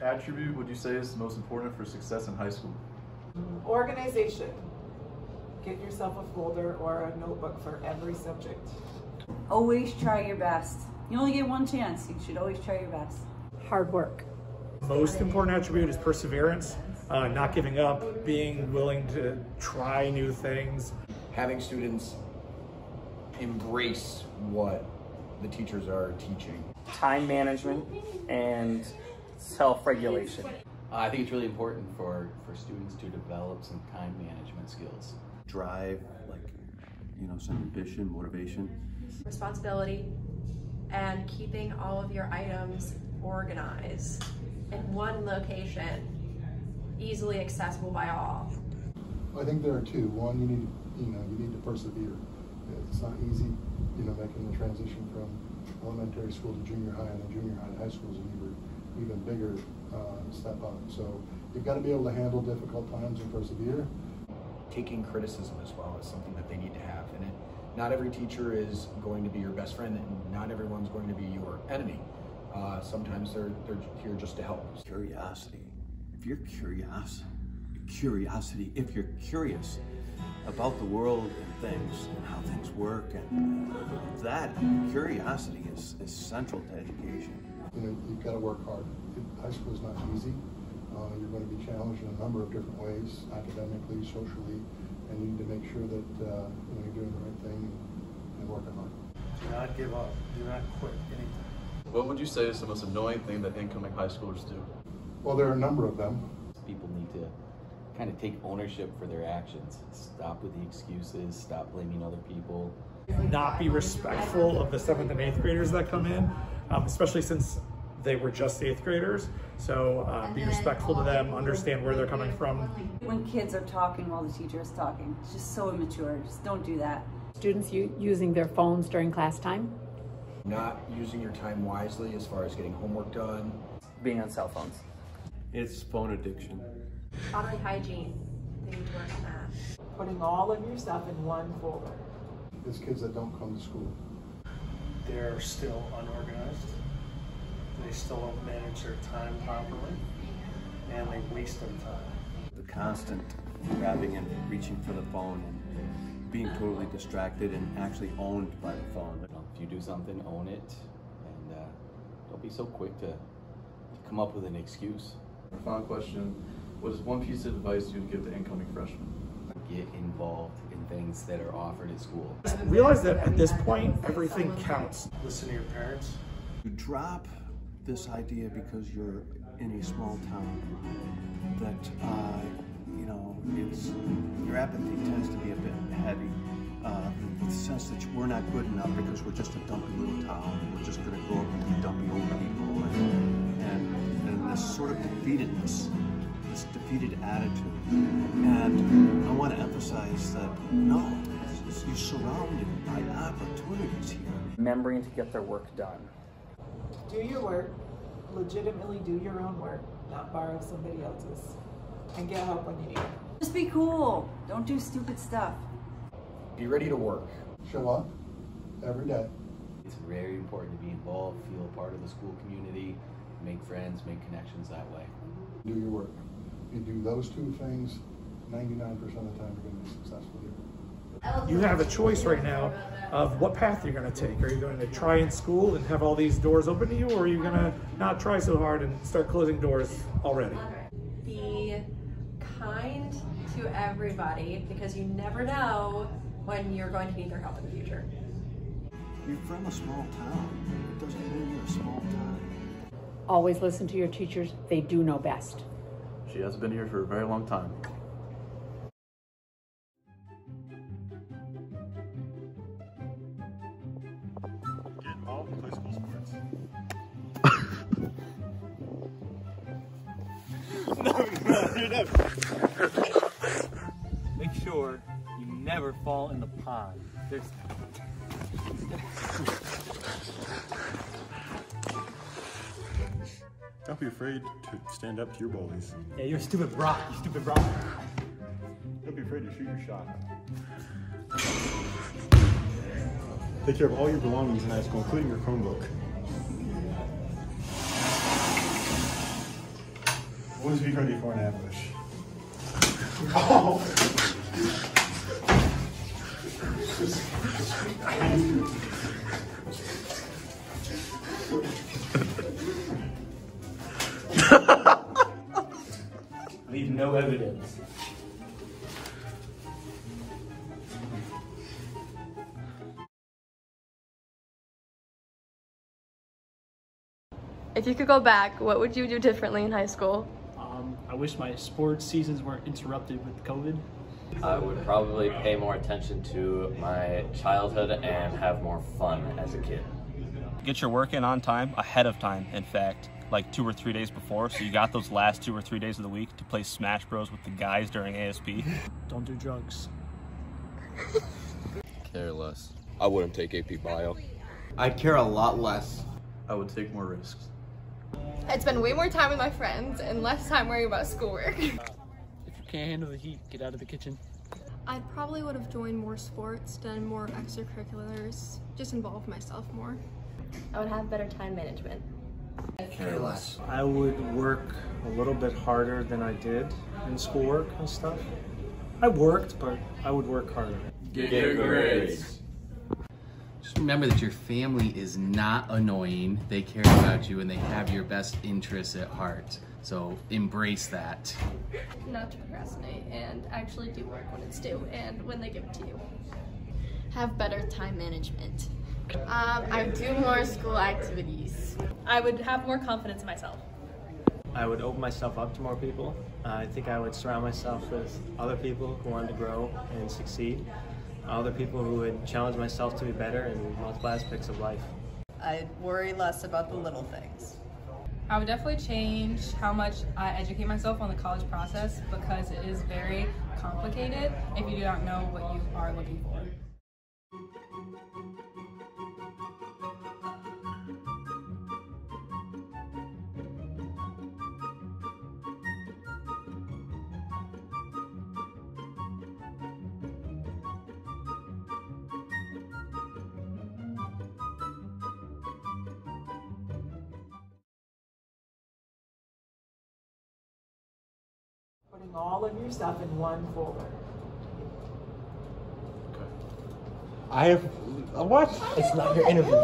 attribute would you say is the most important for success in high school? Organization. Get yourself a folder or a notebook for every subject. Always try your best. You only get one chance. You should always try your best. Hard work. Most important attribute is perseverance, not giving up, being willing to try new things. Having students embrace what the teachers are teaching. Time management and self-regulation. I think it's really important for students to develop some time management skills. Drive, some ambition, motivation. Responsibility, and keeping all of your items organized in one location, easily accessible by all. I think there are two. One, you need to persevere. It's not easy, making the transition from elementary school to junior high, and then junior high to high school is an even bigger step up. So you've got to be able to handle difficult times and persevere. Taking criticism as well is something that they need to have. And not every teacher is going to be your best friend, and not everyone's going to be your enemy. Sometimes they're here just to help. Curiosity. If you're curious, if you're curious about the world and things and how things work, and that curiosity is central to education. You've got to work hard. High school is not easy. You're going to be challenged in a number of different ways, academically, socially, and you need to make sure that you're doing the right thing and working hard. Do not give up. Do not quit anything. What would you say is the most annoying thing that incoming high schoolers do? Well, there are a number of them. People need to kind of take ownership for their actions. Stop with the excuses, stop blaming other people. Not be respectful of the 7th and 8th graders that come in, especially since they were just 8th graders. So be respectful to them, understand where they're coming from. When kids are talking while the teacher is talking, it's just so immature. Just don't do that. Students using their phones during class time. Not using your time wisely as far as getting homework done. Being on cell phones. It's phone addiction. Bodily hygiene. They need to work on that. Putting all of your stuff in one folder. There's kids that don't come to school. They're still unorganized. They still don't manage their time properly, and they waste their time. The constant grabbing and reaching for the phone and being totally distracted and actually owned by the phone. If you do something, own it, and don't be so quick to come up with an excuse. Final question, what is one piece of advice you would give to incoming freshmen? Get involved in things that are offered at school. Realize that at this point, everything counts. Listen to your parents. You drop this idea because you're in a small town that, your apathy tends to be a bit heavy. The sense that we're not good enough because we're just a dumpy little town. We're just going to grow up and be dumpy old people. And this sort of defeatedness, this defeated attitude. And I want to emphasize that, no, you're surrounded by opportunities here. Remembering to get their work done. Do your work. Legitimately do your own work, not borrow somebody else's. And get help when you need it. Just be cool. Don't do stupid stuff. Be ready to work. Show up every day. It's very important to be involved, feel a part of the school community, make friends, make connections that way. Do your work. You do those two things, 99% of the time you're going to be successful here. You have a choice right now of what path you're going to take. Are you going to try in school and have all these doors open to you, or are you going to not try so hard and start closing doors already? Be kind to everybody, because you never know when you're going to need their help in the future. You're from a small town. It doesn't mean you're a small town. Always listen to your teachers. They do know best. She has been here for a very long time. Get involved and play school sports. Make sure you never fall in the pond. Don't be afraid to stand up to your bullies. Yeah, you're a stupid brock. You stupid brock. Don't be afraid to shoot your shot. Take care of all your belongings in high school, including your Chromebook. Always be ready for an ambush. Oh. Leave no evidence. If you could go back, what would you do differently in high school? I wish my sports seasons weren't interrupted with COVID. I would probably pay more attention to my childhood and have more fun as a kid. Get your work in on time, ahead of time, in fact, like 2 or 3 days before, so you got those last 2 or 3 days of the week to play Smash Bros with the guys during ASP. Don't do drugs. Care less. I wouldn't take AP Bio. I'd care a lot less. I would take more risks. I'd spend way more time with my friends and less time worrying about schoolwork. If you can't handle the heat, get out of the kitchen. I probably would have joined more sports, done more extracurriculars, just involved myself more. I would have better time management. Care less. I would work a little bit harder than I did in schoolwork and stuff. I worked, but I would work harder. Get good grades. Just remember that your family is not annoying. They care about you and they have your best interests at heart. So embrace that. Not to procrastinate and actually do work when it's due and when they give it to you. Have better time management. I would do more school activities. I would have more confidence in myself. I would open myself up to more people. I think I would surround myself with other people who wanted to grow and succeed. Other people who would challenge myself to be better in multiple aspects of life. I'd worry less about the little things. I would definitely change how much I educate myself on the college process because it is very complicated if you do not know what you are looking for. Putting all of your stuff in one folder. I have a what? It's not your interview.